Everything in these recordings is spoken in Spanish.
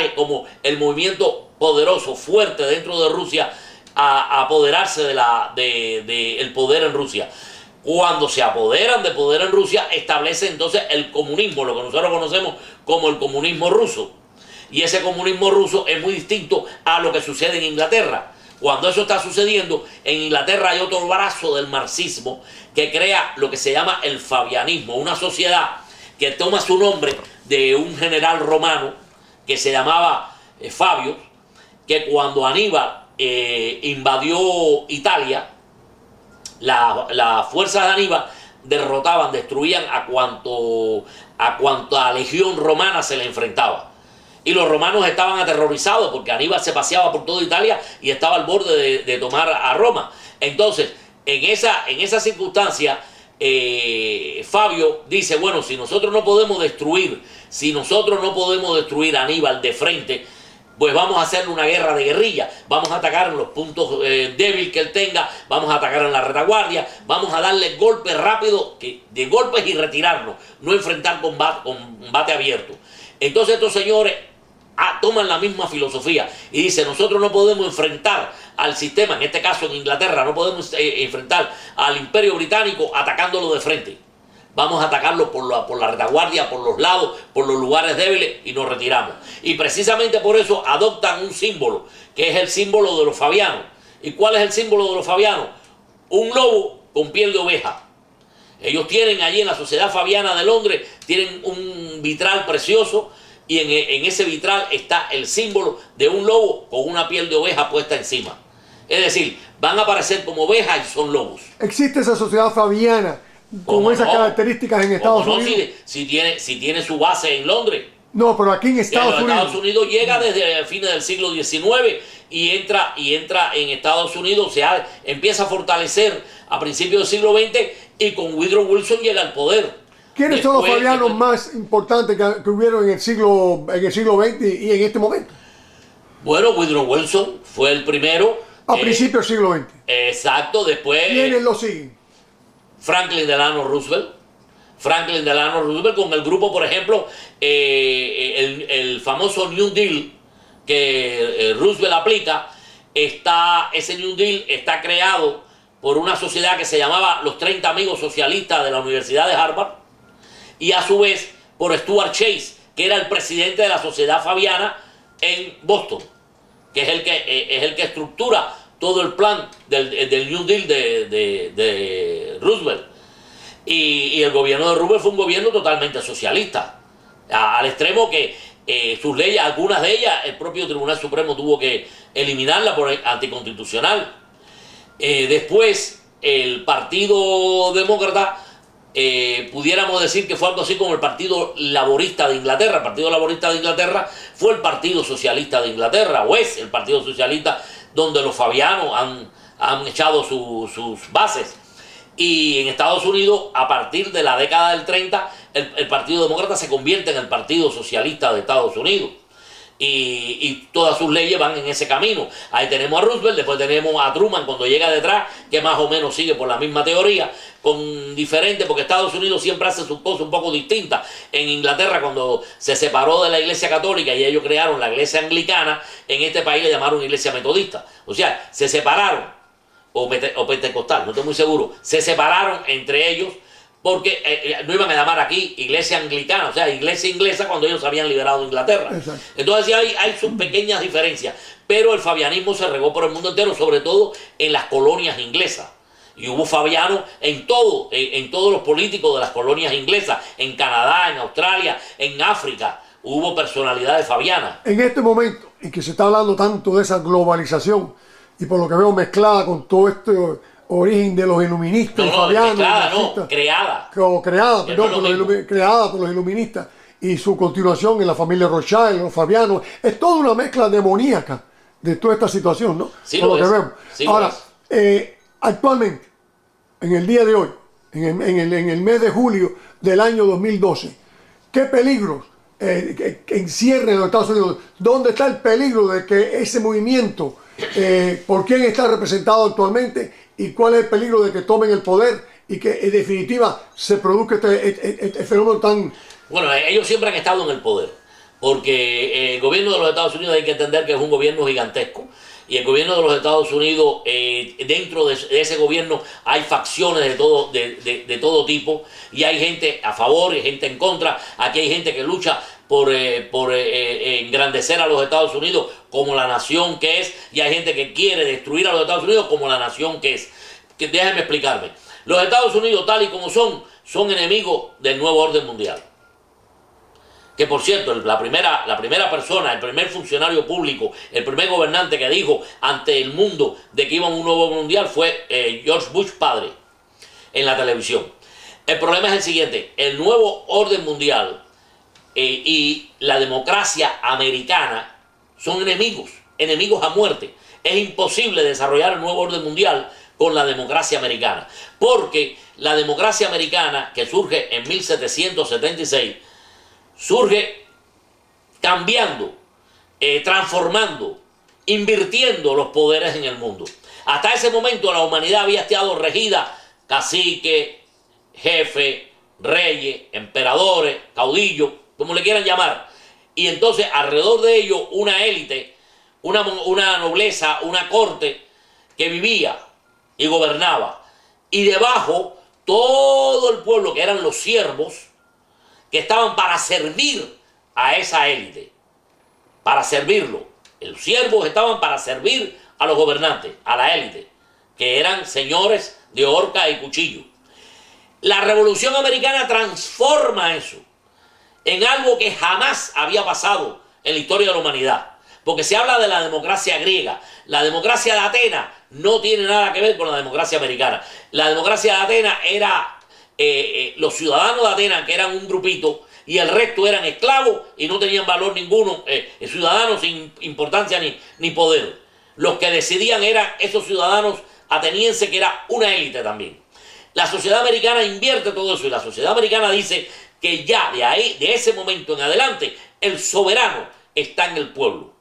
trae como el movimiento poderoso, fuerte dentro de Rusia, a apoderarse del poder en Rusia. Cuando se apoderan de poder en Rusia, establece entonces el comunismo, lo que nosotros conocemos como el comunismo ruso. Y ese comunismo ruso es muy distinto a lo que sucede en Inglaterra. Cuando eso está sucediendo, en Inglaterra hay otro brazo del marxismo que crea lo que se llama el fabianismo, una sociedad que toma su nombre de un general romano que se llamaba Fabio, que cuando Aníbal invadió Italia, las fuerzas de Aníbal derrotaban, destruían a cuanta legión romana se le enfrentaba. Y los romanos estaban aterrorizados porque Aníbal se paseaba por toda Italia y estaba al borde de tomar a Roma. Entonces, en esa circunstancia, Fabio dice, bueno, si nosotros no podemos destruir a Aníbal de frente, pues vamos a hacerle una guerra de guerrilla, vamos a atacar en los puntos débiles que él tenga, vamos a atacar en la retaguardia, vamos a darle golpes rápidos, de golpes y retirarnos, no enfrentar combate abierto. Entonces estos señores toman la misma filosofía y dicen, nosotros no podemos enfrentar al sistema, en este caso en Inglaterra, no podemos enfrentar al Imperio Británico atacándolo de frente. Vamos a atacarlo por la retaguardia, por los lados, por los lugares débiles y nos retiramos. Y precisamente por eso adoptan un símbolo, que es el símbolo de los fabianos. ¿Y cuál es el símbolo de los fabianos? Un lobo con piel de oveja. Ellos tienen allí en la Sociedad Fabiana de Londres, tienen un vitral precioso y en ese vitral está el símbolo de un lobo con una piel de oveja puesta encima. Es decir, van a aparecer como ovejas y son lobos. ¿Existe esa Sociedad Fabiana con esas características en Estados Unidos? Si tiene su base en Londres. No, pero aquí en Estados Unidos. Estados Unidos llega desde fines del siglo XIX y entra en Estados Unidos, empieza a fortalecer a principios del siglo XX y con Woodrow Wilson llega al poder. ¿Quiénes son los fabianos más importantes que hubieron en el siglo XX y en este momento? Bueno, Woodrow Wilson fue el primero. A principios del siglo XX. Exacto, después. ¿Quiénes lo siguen? Franklin Delano Roosevelt con el grupo, por ejemplo, el famoso New Deal que Roosevelt aplica. Ese New Deal está creado por una sociedad que se llamaba los 30 Amigos Socialistas de la Universidad de Harvard y a su vez por Stuart Chase, que era el presidente de la Sociedad Fabiana en Boston, que es el que estructura todo el plan del New Deal de Roosevelt. Y el gobierno de Roosevelt fue un gobierno totalmente socialista, al extremo que sus leyes, algunas de ellas, el propio Tribunal Supremo tuvo que eliminarla por anticonstitucional. Después, el Partido Demócrata, pudiéramos decir que fue algo así como el Partido Laborista de Inglaterra. El Partido Laborista de Inglaterra fue el Partido Socialista de Inglaterra, o es el Partido Socialista donde los fabianos han echado sus bases. Y en Estados Unidos, a partir de la década del 30, el Partido Demócrata se convierte en el Partido Socialista de Estados Unidos. Y todas sus leyes van en ese camino. Ahí tenemos a Roosevelt, después tenemos a Truman cuando llega detrás, que más o menos sigue por la misma teoría, con diferente, porque Estados Unidos siempre hace sus cosas un poco distintas. En Inglaterra, cuando se separó de la Iglesia Católica y ellos crearon la Iglesia Anglicana, en este país le llamaron Iglesia Metodista. O sea, se separaron, o Pentecostal, no estoy muy seguro, se separaron entre ellos porque no iban a llamar aquí Iglesia Anglicana, o sea, Iglesia Inglesa, cuando ellos habían liberado Inglaterra. Exacto. Entonces hay sus pequeñas diferencias, pero el fabianismo se regó por el mundo entero, sobre todo en las colonias inglesas. Y hubo fabianos en todos los políticos de las colonias inglesas, en Canadá, en Australia, en África, hubo personalidades fabianas. En este momento en que se está hablando tanto de esa globalización, y por lo que veo mezclada con todo este origen de los iluministas fabianos, creada por los iluministas y su continuación en la familia Rothschild, los fabianos, es toda una mezcla demoníaca de toda esta situación, ¿no? Sí, por lo que vemos. Sí, ahora, actualmente, en el día de hoy, en el mes de julio del año 2012, ¿qué peligros que encierra en los Estados Unidos? ¿Dónde está el peligro de que ese movimiento, por quién está representado actualmente y cuál es el peligro de que tomen el poder y que en definitiva se produzca este fenómeno tan... Bueno, ellos siempre han estado en el poder. porque el gobierno de los Estados Unidos hay que entender que es un gobierno gigantesco. Y el gobierno de los Estados Unidos, dentro de ese gobierno hay facciones de todo tipo, y hay gente a favor y gente en contra. Aquí hay gente que lucha por engrandecer a los Estados Unidos como la nación que es, y hay gente que quiere destruir a los Estados Unidos como la nación que es. Déjenme explicarme. Los Estados Unidos, tal y como son enemigos del nuevo orden mundial. Que por cierto, la primera persona, el primer funcionario público, el primer gobernante que dijo ante el mundo de que iba a un nuevo mundial fue George Bush padre, en la televisión. El problema es el siguiente: el nuevo orden mundial y la democracia americana son enemigos a muerte. Es imposible desarrollar el nuevo orden mundial con la democracia americana, porque la democracia americana, que surge en 1776, surge cambiando, transformando, invirtiendo los poderes en el mundo. Hasta ese momento la humanidad había estado regida cacique, jefe, reyes, emperadores, caudillos, como le quieran llamar. Y entonces alrededor de ellos una élite, una nobleza, una corte que vivía y gobernaba. Y debajo todo el pueblo, que eran los siervos, que estaban para servir a esa élite, para servirlo. Los siervos estaban para servir a los gobernantes, a la élite, que eran señores de horca y cuchillo. La Revolución Americana transforma eso en algo que jamás había pasado en la historia de la humanidad. Porque se habla de la democracia griega. La democracia de Atenas no tiene nada que ver con la democracia americana. La democracia de Atenas era los ciudadanos de Atenas, que eran un grupito, y el resto eran esclavos y no tenían valor ninguno, ciudadanos sin importancia ni poder. Los que decidían eran esos ciudadanos atenienses, que era una élite también. La sociedad americana invierte todo eso, y la sociedad americana dice que ya de ese momento en adelante el soberano está en el pueblo,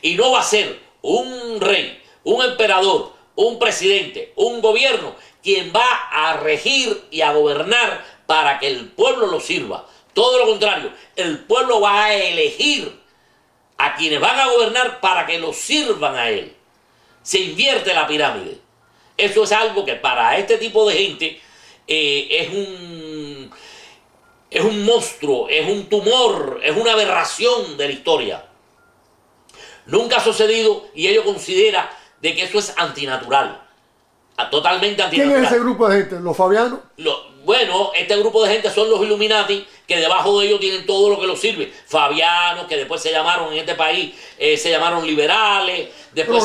y no va a ser un rey, un emperador, un presidente, un gobierno quien va a regir y a gobernar para que el pueblo lo sirva. Todo lo contrario, el pueblo va a elegir a quienes van a gobernar para que lo sirvan a él. Se invierte la pirámide. Eso es algo que para este tipo de gente es un monstruo, es un tumor, es una aberración de la historia. Nunca ha sucedido, y ellos consideran de que eso es antinatural. Totalmente antinatural. ¿Quién es ese grupo de gente? ¿Los fabianos? Bueno, este grupo de gente son los Illuminati, que debajo de ellos tienen todo lo que los sirve. Fabianos, que después se llamaron en este país, se llamaron liberales, después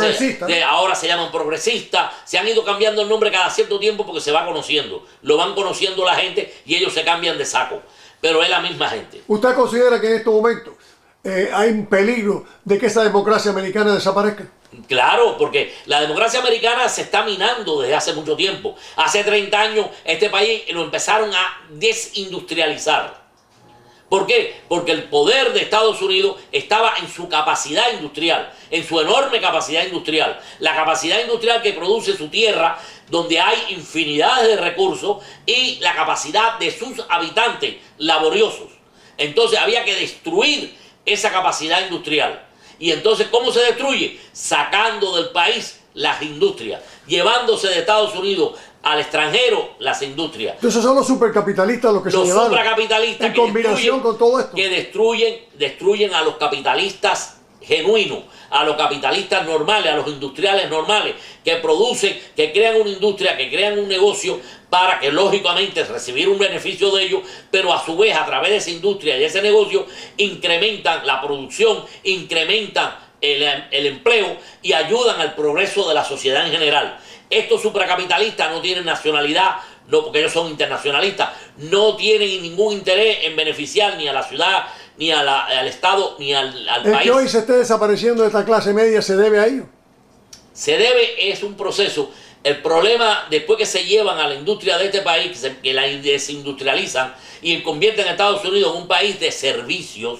ahora se llaman progresistas. Se han ido cambiando el nombre cada cierto tiempo porque se va conociendo. Lo van conociendo la gente y ellos se cambian de saco. Pero es la misma gente. ¿Usted considera que en estos momentos hay un peligro de que esa democracia americana desaparezca? Claro, porque la democracia americana se está minando desde hace mucho tiempo. Hace 30 años este país lo empezaron a desindustrializar. ¿Por qué? Porque el poder de Estados Unidos estaba en su capacidad industrial, en su enorme capacidad industrial. La capacidad industrial que produce su tierra, donde hay infinidades de recursos, y la capacidad de sus habitantes laboriosos. Entonces había que destruir esa capacidad industrial. Y entonces, ¿cómo se destruye? Sacando del país las industrias, llevándose de Estados Unidos al extranjero las industrias. Entonces son los supercapitalistas los que se llevaron. Los supercapitalistas en combinación con todo esto. Que destruyen a los capitalistas genuinos, a los capitalistas normales, a los industriales normales, que producen, que crean una industria, que crean un negocio para que lógicamente recibir un beneficio de ellos, pero a su vez a través de esa industria y ese negocio incrementan la producción, incrementan el empleo y ayudan al progreso de la sociedad en general. Estos supracapitalistas no tienen nacionalidad, no, porque ellos son internacionalistas, no tienen ningún interés en beneficiar ni a la ciudad, ni al Estado, ni al país. Que hoy se esté desapareciendo esta clase media, ¿se debe a ello? Se debe, es un proceso. El problema, después que se llevan a la industria de este país, que la desindustrializan y convierten a Estados Unidos en un país de servicios,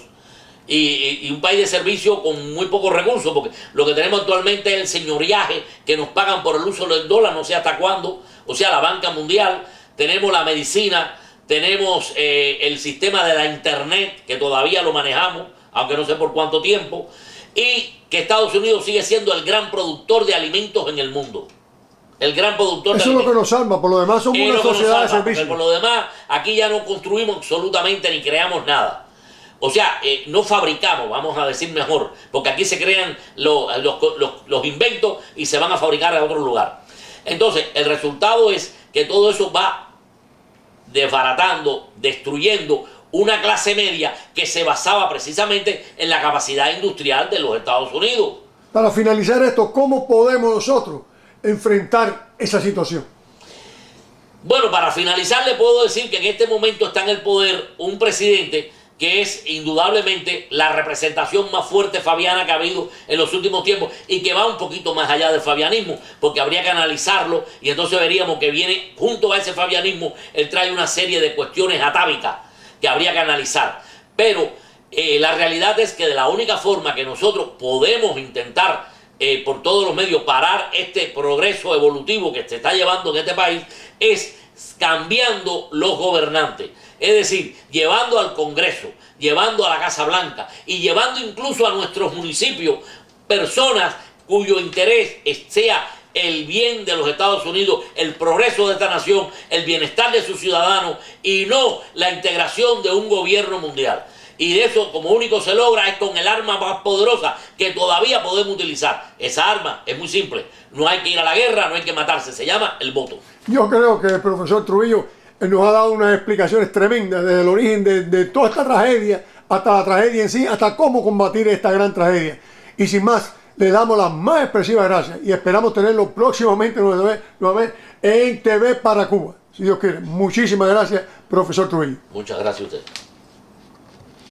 y un país de servicios con muy pocos recursos, porque lo que tenemos actualmente es el señoriaje que nos pagan por el uso del dólar, no sé hasta cuándo, o sea, la banca mundial, tenemos la medicina, tenemos el sistema de la internet, que todavía lo manejamos aunque no sé por cuánto tiempo, y que Estados Unidos sigue siendo el gran productor de alimentos en el mundo. El gran productor de Eso es lo que nos salva, por lo demás somos una sociedad de servicio. Por lo demás, aquí ya no construimos absolutamente ni creamos nada. O sea, no fabricamos, vamos a decir mejor, porque aquí se crean los inventos y se van a fabricar a otro lugar. Entonces, el resultado es que todo eso va desbaratando, destruyendo una clase media que se basaba precisamente en la capacidad industrial de los Estados Unidos. Para finalizar esto, ¿cómo podemos nosotros enfrentar esa situación? Bueno, para finalizar le puedo decir que en este momento está en el poder un presidente que es indudablemente la representación más fuerte fabiana que ha habido en los últimos tiempos y que va un poquito más allá del fabianismo, porque habría que analizarlo y entonces veríamos que viene junto a ese fabianismo, él trae una serie de cuestiones atávicas que habría que analizar. Pero la realidad es que de la única forma que nosotros podemos intentar por todos los medios parar este progreso evolutivo que se está llevando en este país es cambiando los gobernantes, es decir, llevando al Congreso, llevando a la Casa Blanca y llevando incluso a nuestros municipios personas cuyo interés sea el bien de los Estados Unidos, el progreso de esta nación, el bienestar de sus ciudadanos y no la integración de un gobierno mundial. Y eso como único se logra es con el arma más poderosa que todavía podemos utilizar. Esa arma es muy simple. No hay que ir a la guerra, no hay que matarse. Se llama el voto. Yo creo que el profesor Trujillo nos ha dado unas explicaciones tremendas desde el origen de toda esta tragedia hasta la tragedia en sí, hasta cómo combatir esta gran tragedia. Y sin más, le damos las más expresivas gracias y esperamos tenerlo próximamente nuevamente en TV para Cuba. Si Dios quiere. Muchísimas gracias, profesor Trujillo. Muchas gracias a usted.